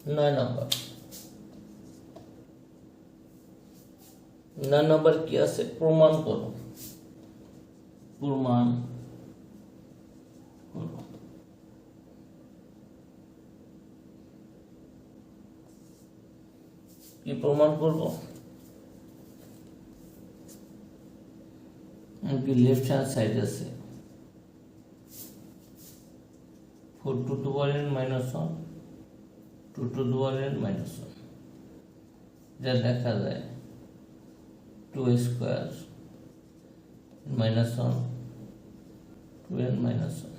9 number 9 number কি আছে প্রমাণ করো কি প্রমাণ করব কি লেফট হ্যান্ড সাইড আছে 4 to the power n minus 1 2 to the power n minus 1 যা লেখা যায় 2 square minus 1 2n minus 1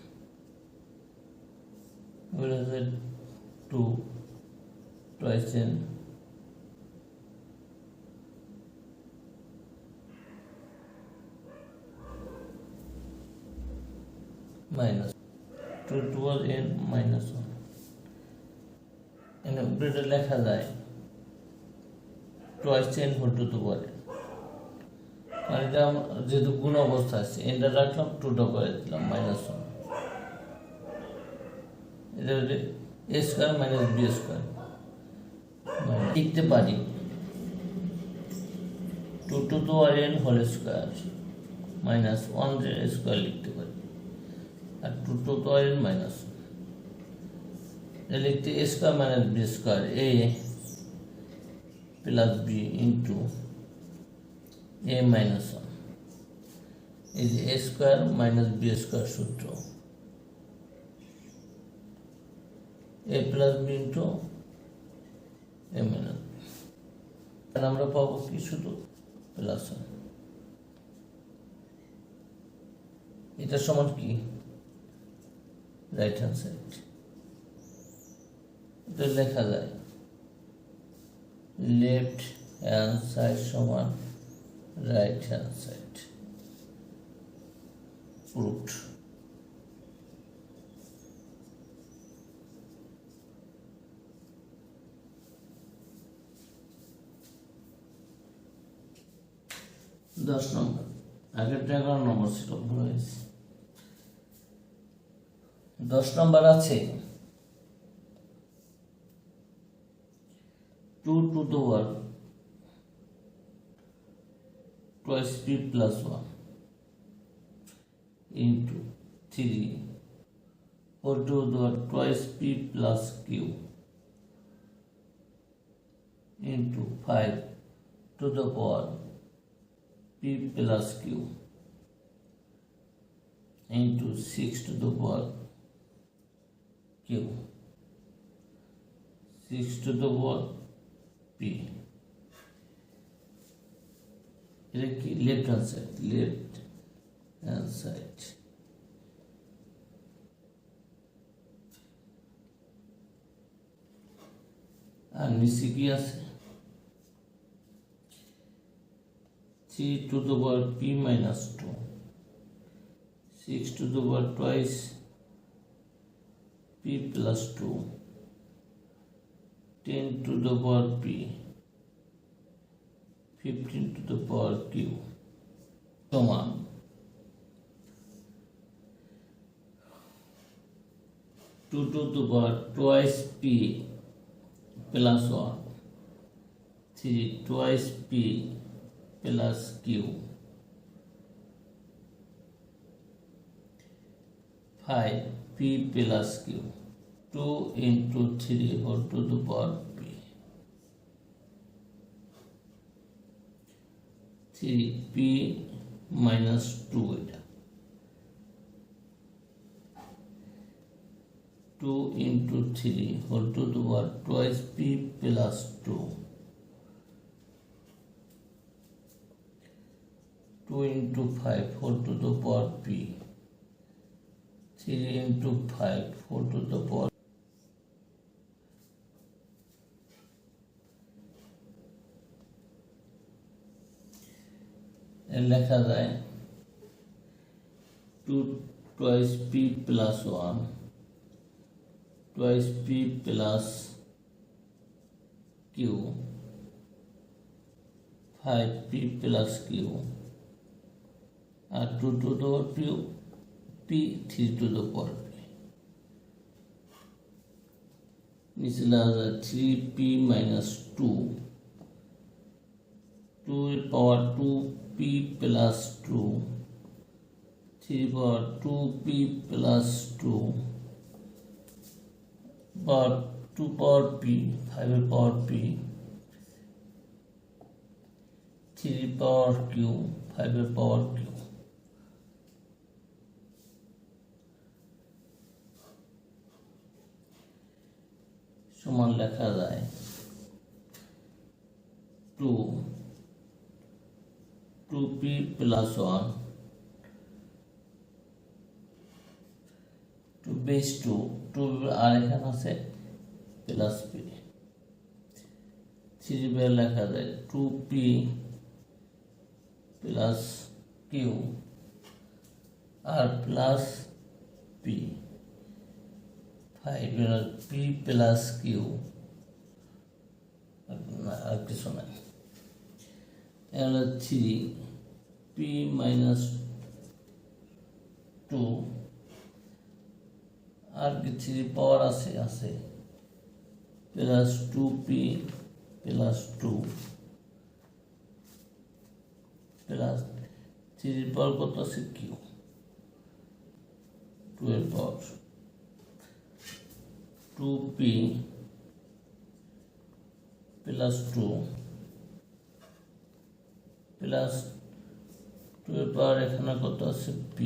will have 2 twice n minus 2 to the n minus 1 এখানে উপরে লেখা যায় twice n whole to the power n মানে এটা যেহেতু গুণ অবস্থা আছে এনটা রাখলাম 2 টা করে দিলাম minus 1 এটা হচ্ছে a square minus b square লিখতে পারি 2 to the power n whole square minus 1 এর স্কয়ার লিখতে পারি আর 2 to the power n minus 1 লিখতে a square minus b square a plus b into a minus 1 is a square minus b square সূত্র a plus b into a minus b আর আমরা পাবো কি শুধু plus 1 এটা সমান কি রাইট হ্যান্ড সাইড এটা লেখা যায় লেফট হ্যান্ড সাইড সমান right hand side proved दस नंबर आगे 11 নম্বর ছিল ভুল হয়েছে 10 নম্বর আছে 2 to the power twice p plus 1 into 3 whole to the twice p plus q into 5 to the power p plus q into 6 to the power q 6 to the power p left hand side আর নিচে কি আছে 3 to the power p minus 2 6 to the power twice p plus 2 10 to the power p 15 to the power q সমান 2 to the power twice p plus 1 3 twice p plus q 5 p plus q 2 into 3 whole to the power p 3p minus 2 এটা 2 into 3 whole to the power twice p plus 2 2 into 5 whole to the power p 3 into 5 whole to the power লেখা যায় 2 twice p plus 1 twice p plus q 5p plus q R 2 to the power p 3 to the power p নিচে লেখা যায় 3p minus 2, 2 এর পাওয়ার 2p plus 2, 3 power 2p plus 2, power 2 power p, 5 এর power p, 3 power q, 5 এর power q, সমান লেখা যায় 2p plus 1, 2 base 2, 2 আর এখানে আছে প্লাস p, 3 বের লেখা যায় 2p plus q আর plus p, 5 p plus q, আর কিছু নাই। এখানে 3p minus 2 আর কি 3 পাওয়ার আছে প্লাস 2p প্লাস 2 প্লাস 3 পাওয়ার কত আছে q, 2 এর পাওয়ার 2p প্লাস 2 প্লাস 2 এর পাওয়ার এখানে কত আছে p,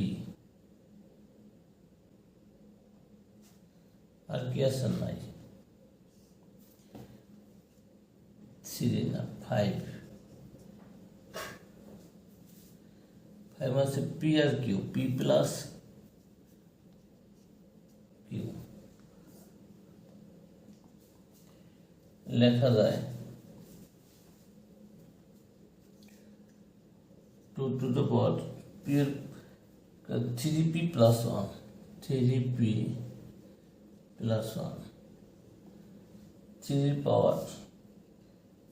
আর কি আছে নাই 3 না 5 আছে p আর q, p প্লাস q, লেখা যায় 2 to the power p 3p plus 1, 3p plus 1, 3 power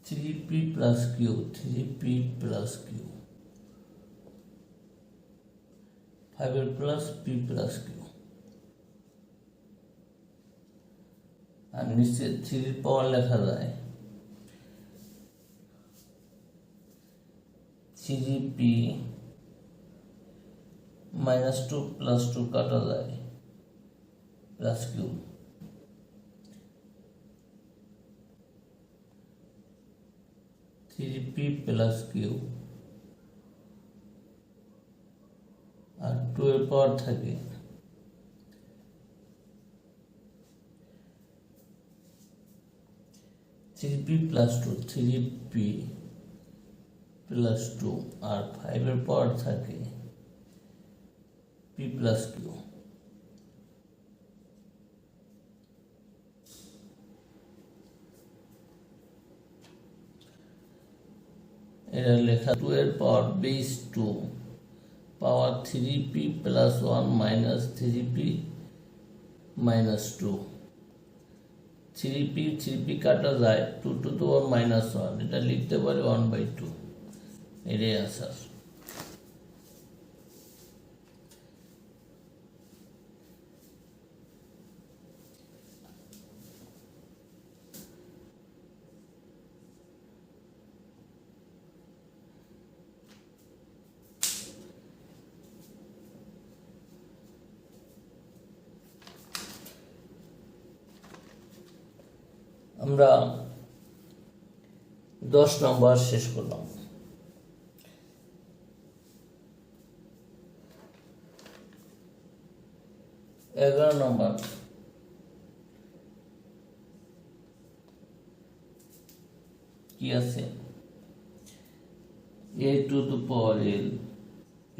3p plus q, 3p plus q, 5 plus p plus q, আর নিচে 3 পাওয়ার লেখা যায় 3p minus 2 plus 2 কাটা যায় plus q, 3p plus q আর 2 এর পাওয়ার থাকে 3p plus 2, 3p plus 2 আর 5 এর পাওয়ার থাকে p plus q, এটা লেখা 2 এর পাওয়ার বেস 2 পাওয়ার 3p plus 1 minus 3p minus 2, 3p কাটা যায় 2 to the power minus 1, এটা লিখতে পারি 1/2, এটাই আনসার। আমরা 10 নম্বর শেষ করলাম। 11 নম্বর কি আছে a to the power l,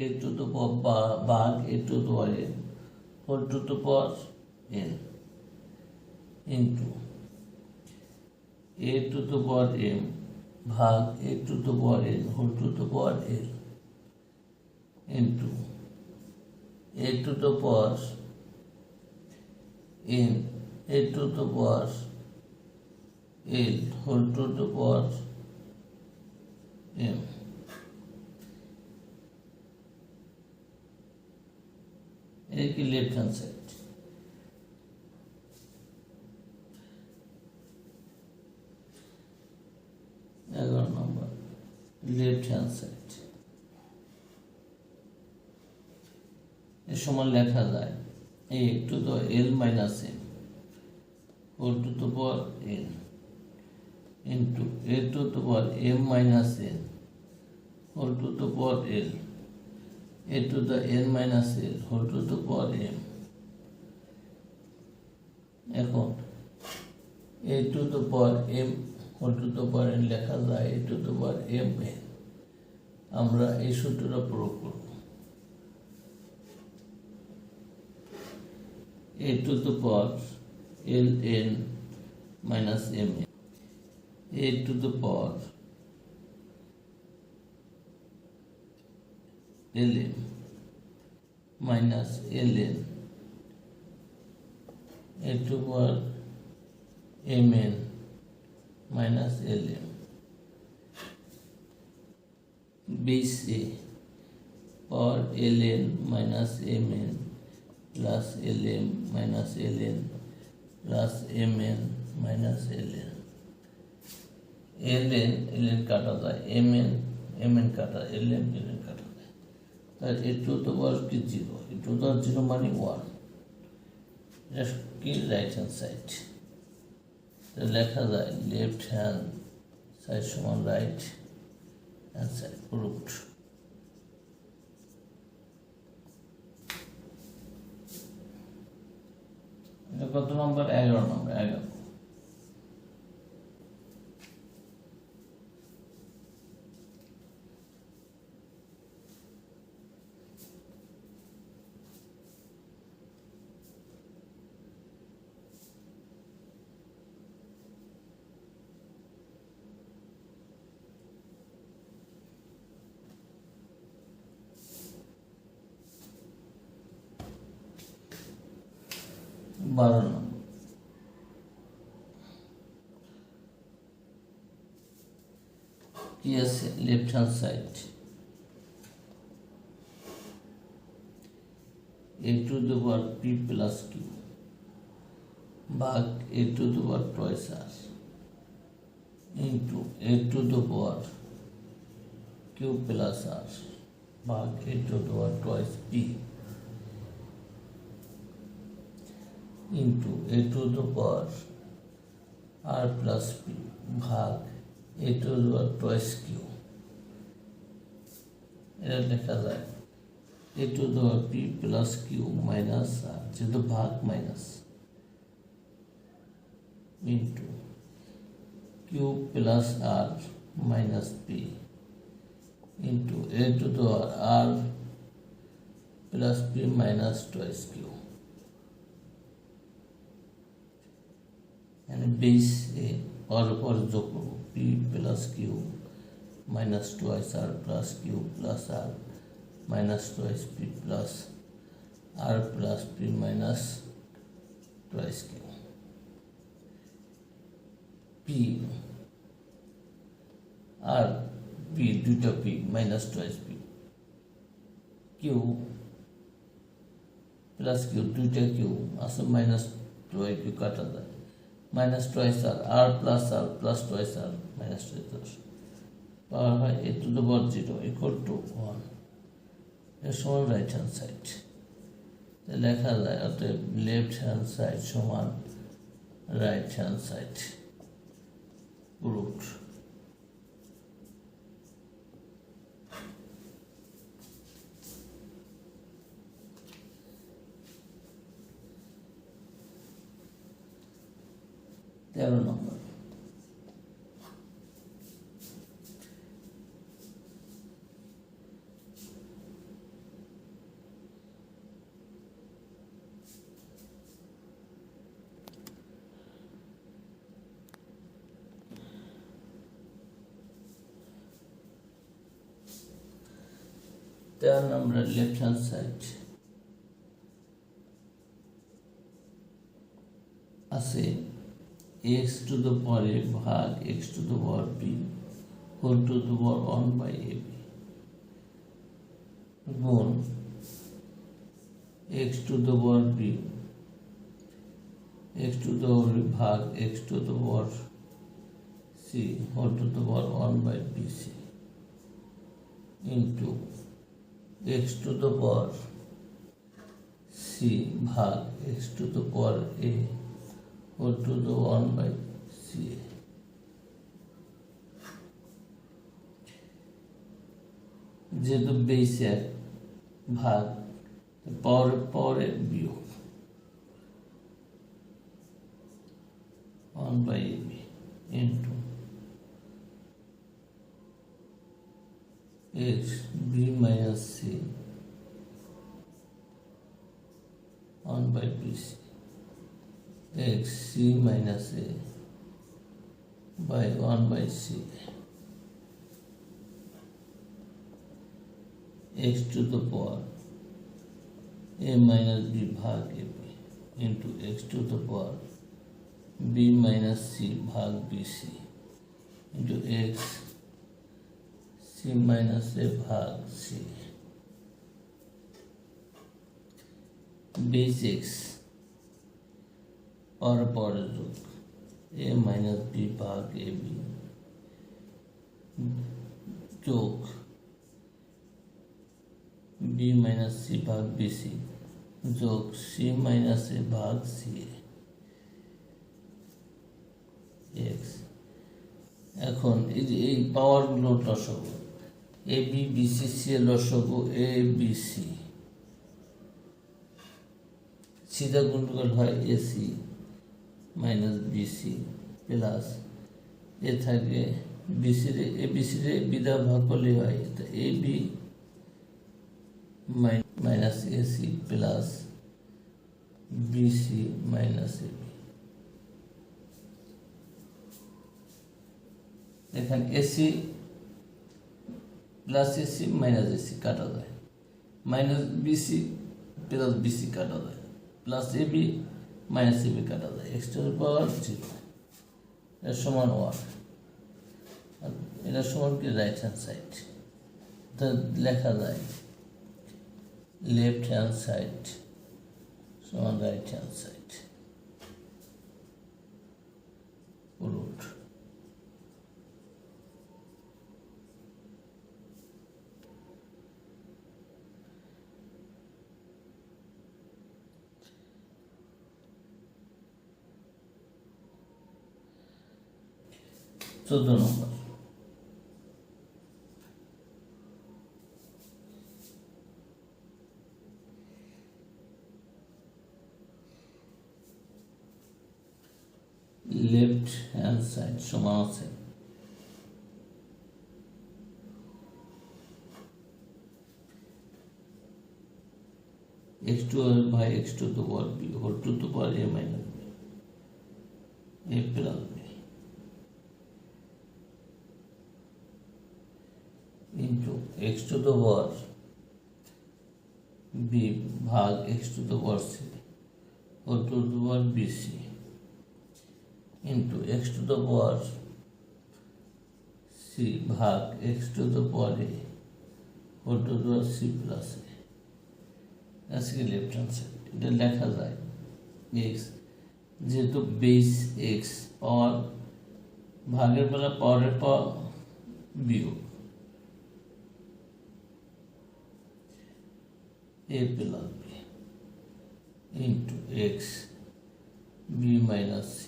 a to the power ভাগ a to the power l whole to the power n into a to the power m ভাগ a to the power n whole to the power l into a to the power n, a to the power l whole to the power m, এটা কি left hand side. Left hand side এর সমান লেখা যায় a to the l minus m whole to the power n into a to the power m minus n whole to the power l a to the n minus l whole to the power m এখন a to the power m whole to the power n লেখা যায় a to the power m n আমরা এই সূত্রটা প্রয়োগ করব a to the power ln minus mn a to the power ln minus ln a to the power mn minus ln base a power ln minus mn plus ln minus ln plus mn minus ln ln কাটা যায় mn কাটা ln কাটা যায় তাহলে a to the power কি 0 a to the power 0 মানে 1 এটা কি রাইট হ্যান্ড সাইড লেখা যায় লেফট হ্যান্ড সাইড সমান রাইট হ্যান্ড সাইড প্রুভড এটা কত নম্বর 11 নম্বর 11 12 নম্বর কি আছে left hand side a to the power p plus q भाग a to the power twice r into a to the power q plus r भाग a to the power twice p into a to the power r plus p भाग a to the power twice q এটা লেখা যায় a to the power p plus q minus r যেহেতু ভাগ minus into q plus r minus p into a to the power r plus p minus twice q यानी base ए और जोड़ करब p plus q minus twice r plus q plus r minus twice p plus r plus p minus twice q p r p দুইটা p minus twice p q plus q দুইটা q আসলে minus twice q কাটা যায় minus twice r plus twice r minus twice r power by a to the power 0 equal to 1 এর সমান right hand side লেখা যায় অতএব left hand side সমান রাইট হ্যান্ড সাইড প্রুভড तेरह नंबर लेफ्ट हैंड साइड আছে x to the power a भाग x to the power b whole to the power 1 by ab गुण x to the power b x to the power b भाग x to the power c whole to the power 1 by bc into x to the power c ভাগ x to the power a whole to the 1/সি। যেহেতু base এক ভাগ পাওয়ারে বিয়োগ 1/ab ইন্টু x b minus c 1/bc x c minus a by 1/c x to the power a minus b भाग ab into x to the power b minus c भाग bc into x c minus a भाग c base x और जोग a minus b भाग ab जोग b minus c भाग bc जोग c minus a भाग c x। এখন এই পাওয়ারগুলো লসাগু এ বি বিসি সি এর লসাগু এ বি সি সিধা গুণফল হয় এসি মাইনাস বিসি প্লাস এ থাকে বিসি রে এ বিসি রে বিদা ভাগ করলে হয় A B minus AC plus BC minus A B. এখানে AC plus AC minus AC কাটা যায়, মাইনাস বিসি প্লাস বিসি কাটা যায়, প্লাস এবি মাইনাস এবি কাটা যায়, এক্স টু দ্য পাওয়ার 0 এর সমান 1 আর এটা সমান কি রাইট হ্যান্ড সাইড, তা লেখা যায় লেফট হ্যান্ড সাইড সমান রাইট হ্যান্ড সাইড রুট। চোদ্দ নম্বর লেফট হ্যান্ড সাইড সমান আছে x2 by x to the power b whole to the power a minus b a plus b into x to the power b भाग x to the power c whole to the power bc into x to the power c भाग x to the power a whole to the power c plus a। আজকে left hand side এটা লেখা যায় x যেহেতু base x পাওয়ার ভাগের বেলা পাওয়ারের পাওয়ার বিয়োগ a plus b into x b minus c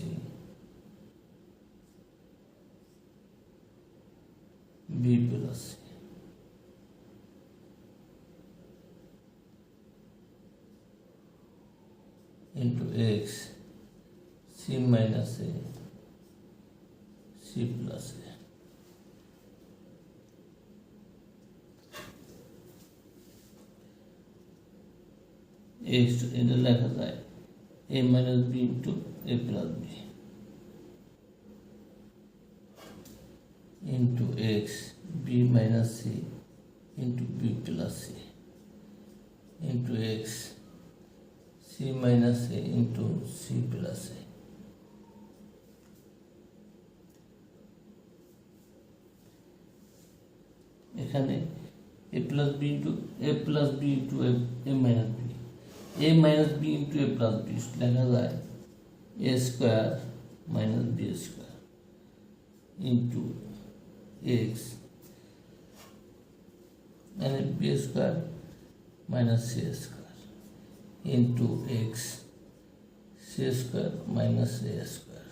b plus c into x c minus a c plus a। x এটা লেখা যায় a minus b into a plus b into x b minus c into b plus c into x c minus a into c plus a। এখানে a plus b into a plus b into a minus b a minus b into a plus b লেখা যায় a square minus b square into x মানে B square minus C square into x C square minus A square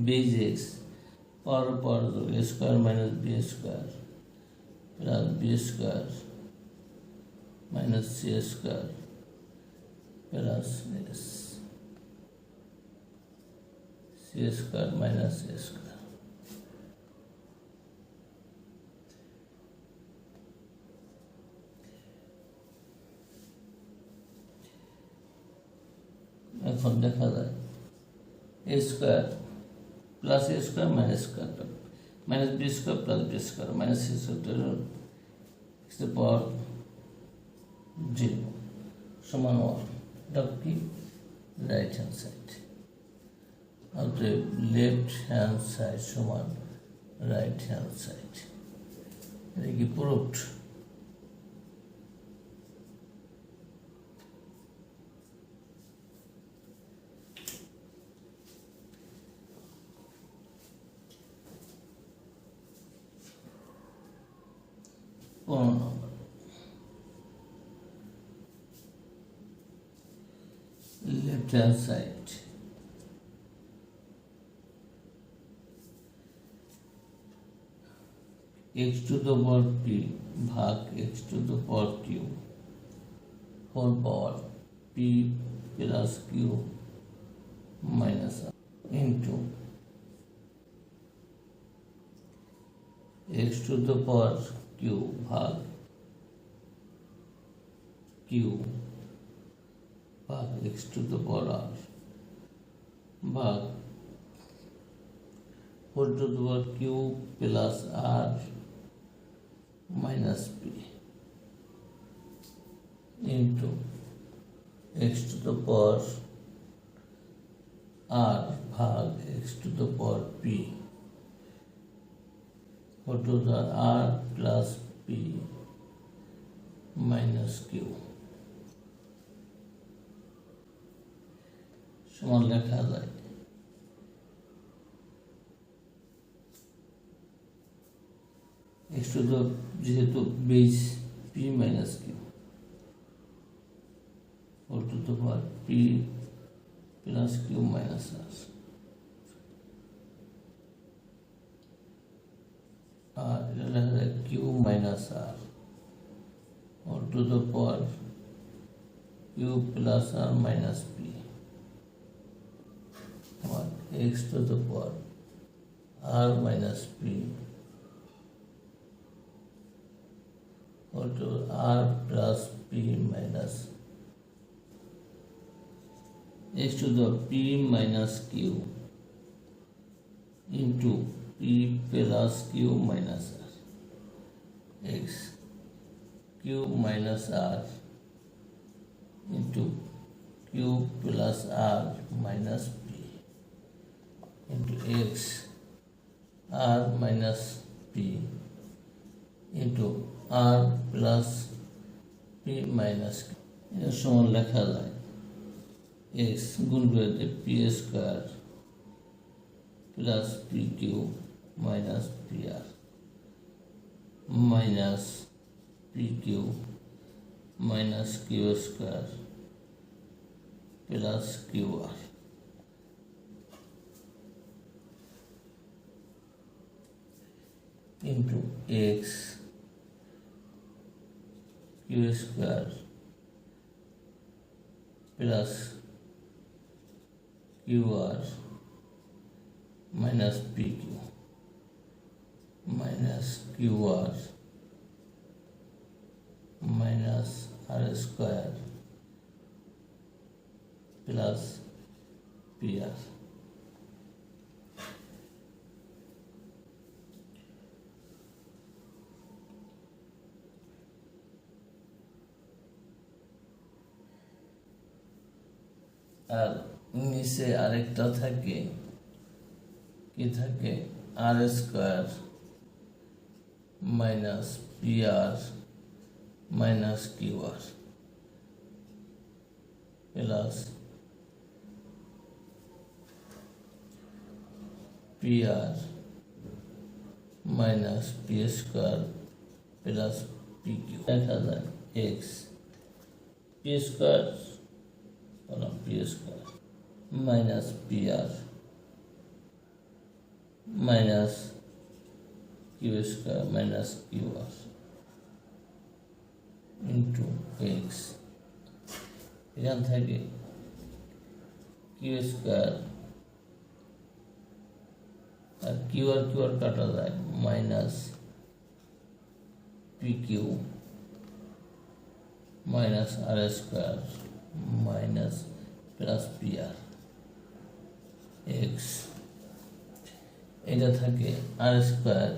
base x power A square minus B square plus B square minus C square plus C square minus A square. এখন দেখা যায় A square plus A square minus square minus B square plus B square minus C square x power 0 সমান 1। এটা কি right hand side, অতএব left hand side সমান right hand side. এটা কি proofed? Left hand side x to the power p भाग x to the power q whole power p plus q minus r into x to the power q भाग q भाग x to the power r भाग 4 to the power q plus r minus p into x to the power r भाग x to the power p 4 to the r plus p minus q সমান লেখা যায় x to the যেহেতু base p minus q 4 to the power p plus q minus r আর এটা লেখা যায় q minus r 4 to the power q plus r minus p x to the power r minus p or to r plus p minus x to the p minus q into p plus q minus r x q minus r into q plus r minus p into x r minus p into r plus p minus q এর সমান লেখা যায় x গুণ করে p square plus pq minus pr minus pq minus q square plus qr into x q square plus qr minus pq minus qr minus r square plus pr আর নিচে আরেকটা থাকে কি থাকে R square minus PR minus QR plus PR minus P square plus P Q দেখা যায় x P square P square minus P R minus Q square minus Q R into x. এখান থেকে কিউ স্কোয়ার আর Q R কাটা যায় minus P Q minus R square minus plus P R x. এটা থাকে R square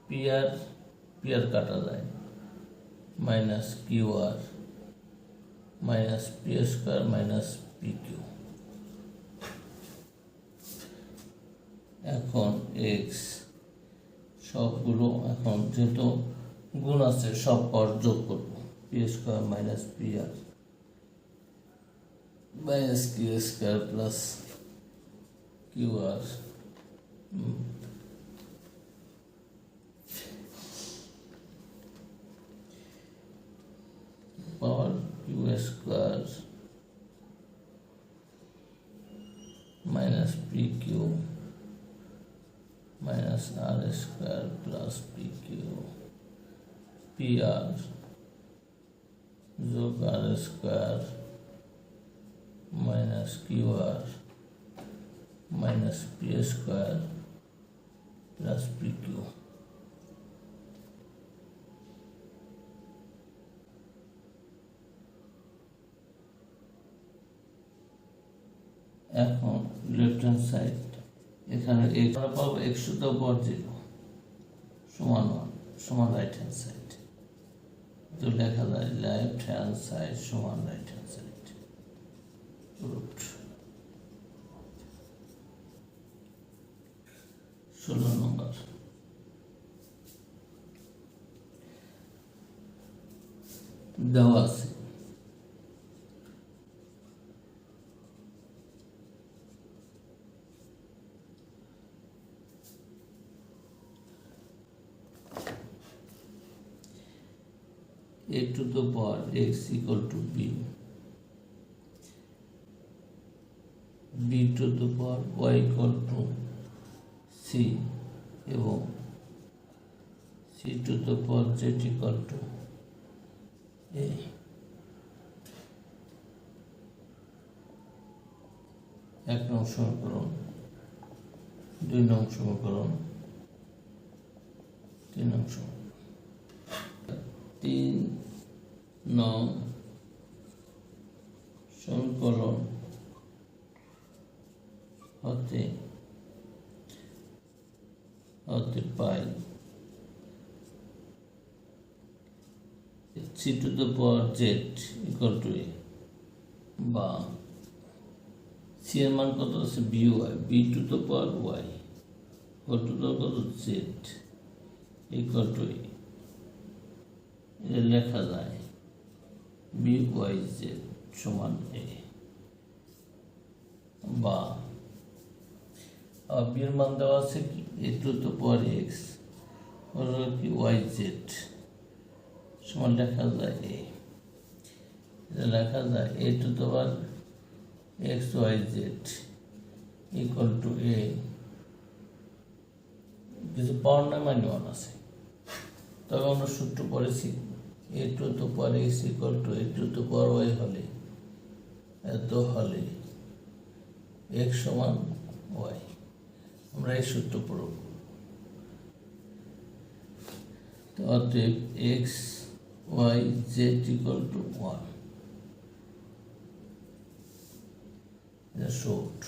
P R কাটা যায় minus Q R minus P square minus P Q. এখন এক্স সবগুলো এখন যেহেতু গুণ আছে সব পর যোগ করবো P square minus P R minus Q square plus Q R power Q square minus P Q minus R square plus P Q P R যোগ R square minus Q R minus P square plus P Q. এখন left hand side এখানে আমরা পাবো x to the পাওয়ার 0 সমান 1 সমান right hand side. তো লেখা যায় লেফট হ্যান্ড সাইড সমান রাইট হ্যান্ড সাইড রুট 16 নম্বর। দেওয়া আছে a to the power x equal to b, b to the power y equal to c এবং c to the power z equal to a। এক নং সমীকরণ, 2 নং সমীকরণ, 3 নং সমীকরণ। 3 নং সমীকরণ হতে পাই c to the power z equal to a, বা c এর মান কত আছে by, b to the power y equal to the কত z equal to a। এটা লেখা যায় byz সমান a, বা বি এর মান দেওয়া আছে কি a to the power x হলো কি yz সমান লেখা যায় a। এটা লেখা যায় a to the power xyz equal to a, কিছু পাওয়ার নাই মানে 1 আছে। তবে আমরা সূত্র পড়েছি a to the power x equal to a to the power y হলে এত হলে x সমান y, আমরা এই সূত্র পড়ব। তো অতএব x y z equal to 1, এটা শর্ট।